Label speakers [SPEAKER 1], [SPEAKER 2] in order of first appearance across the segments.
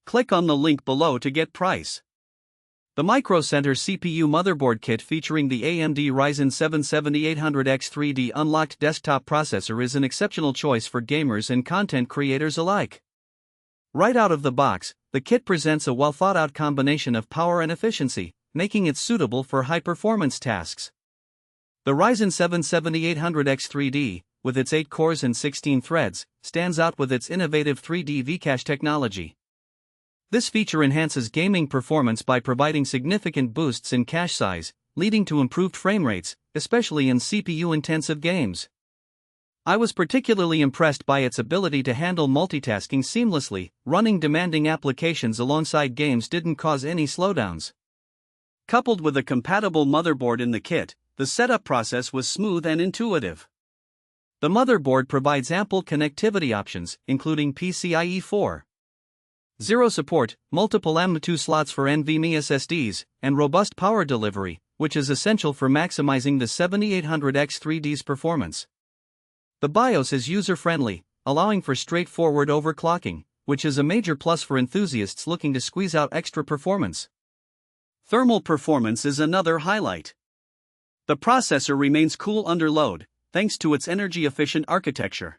[SPEAKER 1] Click on the link below to get price. The Micro Center CPU motherboard kit featuring the AMD Ryzen 7 7800X 3D unlocked desktop processor is an exceptional choice for gamers and content creators alike. Right out of the box, the kit presents a well-thought-out combination of power and efficiency, making it suitable for high-performance tasks. The Ryzen 7 7800X 3D, with its 8 cores and 16 threads, stands out with its innovative 3D V-cache technology. This feature enhances gaming performance by providing significant boosts in cache size, leading to improved frame rates, especially in CPU-intensive games. I was particularly impressed by its ability to handle multitasking seamlessly. Running demanding applications alongside games didn't cause any slowdowns. Coupled with a compatible motherboard in the kit, the setup process was smooth and intuitive. The motherboard provides ample connectivity options, including PCIe 4.0 support, multiple M.2 slots for NVMe SSDs, and robust power delivery, which is essential for maximizing the 7800X 3D's performance. The BIOS is user-friendly, allowing for straightforward overclocking, which is a major plus for enthusiasts looking to squeeze out extra performance. Thermal performance is another highlight. The processor remains cool under load, thanks to its energy-efficient architecture.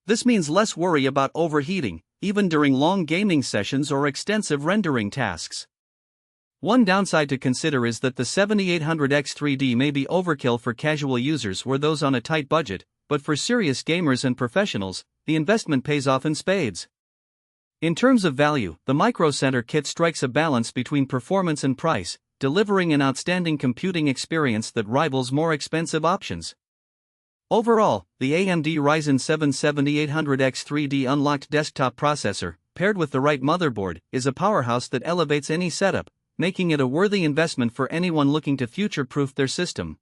[SPEAKER 1] This means less worry about overheating, even during long gaming sessions or extensive rendering tasks. One downside to consider is that the 7800X 3D may be overkill for casual users or those on a tight budget, but for serious gamers and professionals, the investment pays off in spades. In terms of value, the Micro Center kit strikes a balance between performance and price, delivering an outstanding computing experience that rivals more expensive options. Overall, the AMD Ryzen 7 7800X 3D unlocked desktop processor, paired with the right motherboard, is a powerhouse that elevates any setup, making it a worthy investment for anyone looking to future-proof their system.